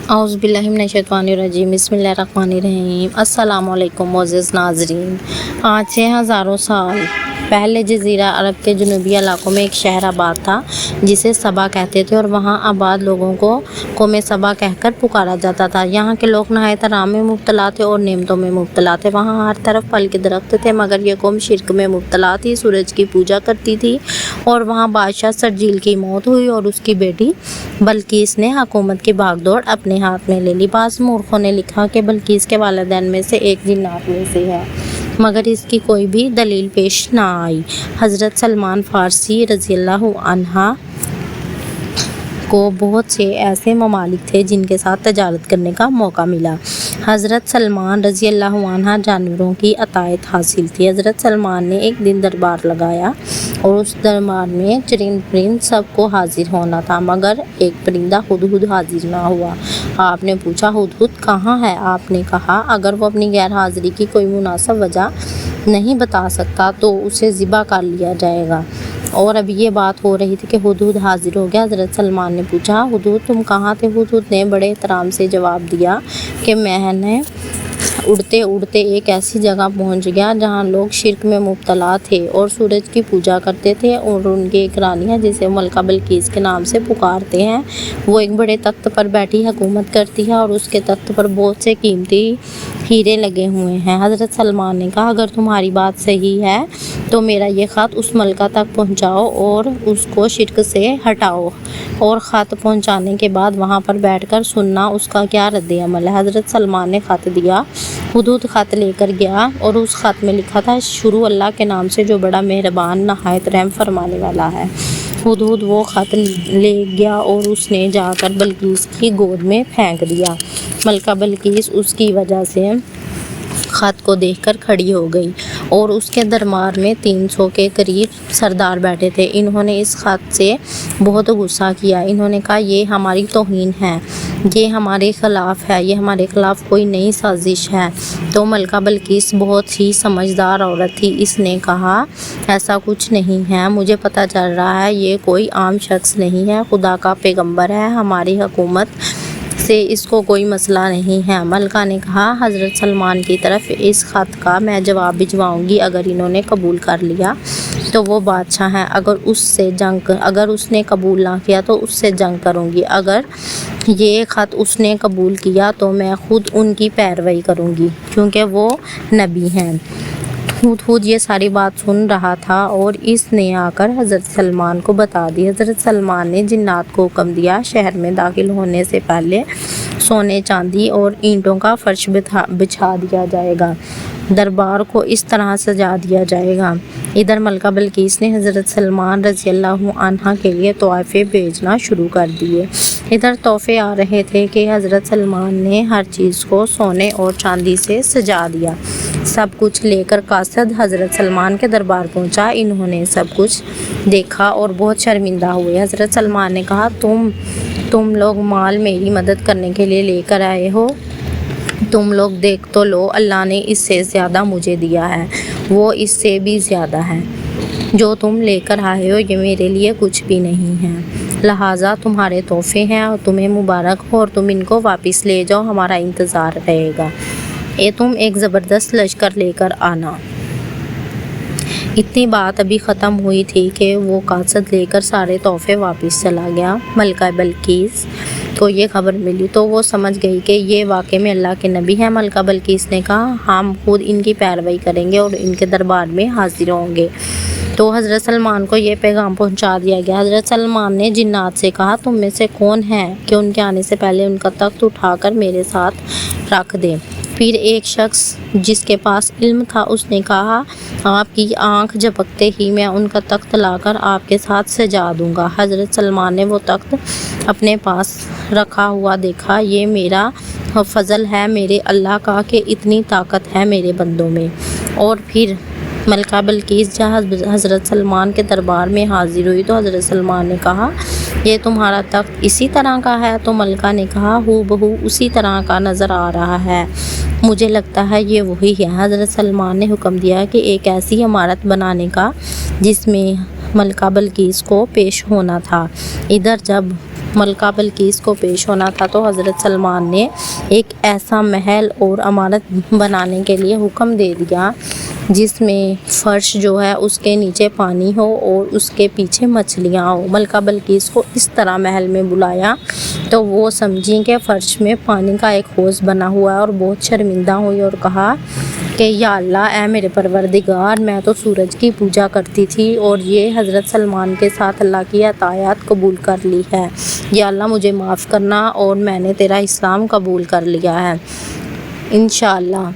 اعوذ باللہ من الشیطان الرجیم، بسم اللہ الرحمن الرحیم۔ السلام علیکم معزز ناظرین۔ آج سے ہزاروں سال پہلے جزیرہ عرب کے جنوبی علاقوں میں ایک شہر آباد تھا جسے سبا کہتے تھے، اور وہاں آباد لوگوں کو قوم سبا کہہ کر پکارا جاتا تھا۔ یہاں کے لوگ نہایت آرام میں مبتلا تھے اور نعمتوں میں مبتلا تھے۔ وہاں ہر طرف پھل کے درخت تھے، مگر یہ قوم شرک میں مبتلا تھی، سورج کی پوجا کرتی تھی، اور وہاں بادشاہ سرجیل کی موت ہوئی اور اس کی بیٹی بلقیس نے حکومت کی بھاگ دوڑ اپنے ہاتھ میں لے لی۔ بعض مورخوں نے لکھا کہ بلقیس کے والدین میں سے ایک جنات میں سے ہے، مگر اس کی کوئی بھی دلیل پیش نہ آئی۔ حضرت سلمان فارسی رضی اللہ عنہ کو بہت سے ایسے ممالک تھے جن کے ساتھ تجارت کرنے کا موقع ملا۔ حضرت سلمان رضی اللہ عنہ جانوروں کی عطیت حاصل تھی۔ حضرت سلمان نے ایک دن دربار لگایا اور اس دربار میں چرند پرند سب کو حاضر ہونا تھا، مگر ایک پرندہ ہدہد حاضر نہ ہوا۔ آپ نے پوچھا، ہدہد کہاں ہے؟ آپ نے کہا، اگر وہ اپنی غیر حاضری کی کوئی مناسب وجہ نہیں بتا سکتا تو اسے ذبح کر لیا جائے گا۔ اور اب یہ بات ہو رہی تھی کہ ہدہد حاضر ہو گیا۔ حضرت سلمان نے پوچھا، ہدہد تم کہاں تھے؟ ہدہد نے بڑے احترام سے جواب دیا کہ میں نے اڑتے اڑتے ایک ایسی جگہ پہنچ گیا جہاں لوگ شرک میں مبتلا تھے اور سورج کی پوجا کرتے تھے، اور ان کی ایک رانی جسے ملکہ بلقیس کے نام سے پکارتے ہیں، وہ ایک بڑے تخت پر بیٹھی حکومت کرتی ہے اور اس کے تخت پر بہت سے قیمتی ہیرے لگے ہوئے ہیں۔ حضرت سلمان نے کہا، اگر تمہاری بات صحیح ہے تو میرا یہ خط اس ملکہ تک پہنچاؤ اور اس کو شرک سے ہٹاؤ، اور خط پہنچانے کے بعد وہاں پر بیٹھ کر سننا اس کا کیا رد عمل ہے۔ حضرت سلمان نے خط دیا۔ ہدہد خط لے کر گیا اور اس خط میں لکھا تھا، شروع اللہ کے نام سے جو بڑا مہربان نہایت رحم فرمانے والا ہے۔ ہدہد وہ خط لے گیا اور اس نے جا کر بلقیس کی گود میں پھینک دیا۔ ملکہ بلقیس اس کی وجہ سے خط کو دیکھ کر کھڑی ہو گئی، اور اس کے دربار میں 300 کے قریب سردار بیٹھے تھے۔ انہوں نے اس خط سے بہت غصہ کیا۔ انہوں نے کہا، یہ ہماری توہین ہے، یہ ہمارے خلاف ہے، یہ ہمارے خلاف کوئی نئی سازش ہے۔ تو ملکہ بلقیس بہت ہی سمجھدار عورت تھی، اس نے کہا، ایسا کچھ نہیں ہے، مجھے پتہ چل رہا ہے یہ کوئی عام شخص نہیں ہے، خدا کا پیغمبر ہے، ہماری حکومت سے اس کو کوئی مسئلہ نہیں ہے۔ ملکہ نے کہا، حضرت سلمان کی طرف اس خط کا میں جواب بھجواؤں گی، اگر انہوں نے قبول کر لیا تو وہ بادشاہ ہیں، اگر اس نے قبول نہ کیا تو اس سے جنگ کروں گی، اگر یہ خط اس نے قبول کیا تو میں خود ان کی پیروی کروں گی، کیونکہ وہ نبی ہیں۔ ہدہد یہ ساری بات سن رہا تھا اور اس نے آ کر حضرت سلمان کو بتا دی۔ حضرت سلمان نے جنات کو حکم دیا، شہر میں داخل ہونے سے پہلے سونے چاندی اور اینٹوں کا فرش بچھا دیا جائے گا، دربار کو اس طرح سجا دیا جائے گا۔ ادھر ملکہ بلقیس نے حضرت سلمان رضی اللہ عنہ کے لیے تحفے بھیجنا شروع کر دیے۔ ادھر تحفے آ رہے تھے کہ حضرت سلمان نے ہر چیز کو سونے اور چاندی سے سجا دیا۔ سب کچھ لے کر قاصد حضرت سلمان کے دربار پہنچا۔ انہوں نے سب کچھ دیکھا اور بہت شرمندہ ہوئے۔ حضرت سلمان نے کہا، تم لوگ مال میری مدد کرنے کے لیے لے کر آئے ہو، تم لوگ دیکھ تو لو، اللہ نے اس سے زیادہ مجھے دیا ہے، وہ اس سے بھی زیادہ ہے، جو تم لے کر آئے ہو یہ میرے لیے کچھ بھی نہیں ہے، لہٰذا تمہارے تحفے ہیں اور تمہیں مبارک ہو، اور تم ان کو واپس لے جاؤ، ہمارا انتظار رہے گا، تم ایک زبردست لشکر لے کر آنا۔ اتنی بات ابھی ختم ہوئی تھی کہ وہ قاصد لے کر سارے تحفے واپس چلا گیا۔ ملکہ بلقیس کو یہ خبر ملی تو وہ سمجھ گئی کہ یہ واقعے میں اللہ کے نبی ہیں۔ ملکہ بلقیس نے کہا، ہم خود ان کی پیروی کریں گے اور ان کے دربار میں حاضر ہوں گے۔ تو حضرت سلمان کو یہ پیغام پہنچا دیا گیا۔ حضرت سلمان نے جنات سے کہا، تم میں سے کون ہے کہ ان کے آنے سے پہلے ان کا تخت اٹھا کر میرے ساتھ رکھ دے؟ پھر ایک شخص جس کے پاس علم تھا اس نے کہا، آپ کی آنکھ جھپکتے ہی میں ان کا تخت لا کر آپ کے ساتھ سجا دوں گا۔ حضرت سلمان نے وہ تخت اپنے پاس رکھا ہوا دیکھا، یہ میرا فضل ہے میرے اللہ کا کہ اتنی طاقت ہے میرے بندوں میں۔ اور پھر ملکہ بلقیس جب حضرت سلمان کے دربار میں حاضر ہوئی تو حضرت سلمان نے کہا، یہ تمہارا تخت اسی طرح کا ہے؟ تو ملکہ نے کہا، ہو بہو اسی طرح کا نظر آ رہا ہے، مجھے لگتا ہے یہ وہی ہے۔ حضرت سلمان نے حکم دیا کہ ایک ایسی عمارت بنانے کا جس میں ملکہ بلقیس کو پیش ہونا تھا۔ ادھر جب ملکہ بلقیس کو پیش ہونا تھا تو حضرت سلمان نے ایک ایسا محل اور عمارت بنانے کے لیے حکم دے دیا جس میں فرش جو ہے اس کے نیچے پانی ہو اور اس کے پیچھے مچھلیاں ہو۔ ملکہ بلقیس کو اس طرح محل میں بلایا تو وہ سمجھی کہ فرش میں پانی کا ایک حوض بنا ہوا ہے اور بہت شرمندہ ہوئی اور کہا کہ یا اللہ، اے میرے پروردگار، میں تو سورج کی پوجا کرتی تھی اور یہ حضرت سلمان کے ساتھ اللہ کی اطاعت قبول کر لی ہے۔ یا اللہ مجھے معاف کرنا، اور میں نے تیرا اسلام قبول کر لیا ہے انشاءاللہ۔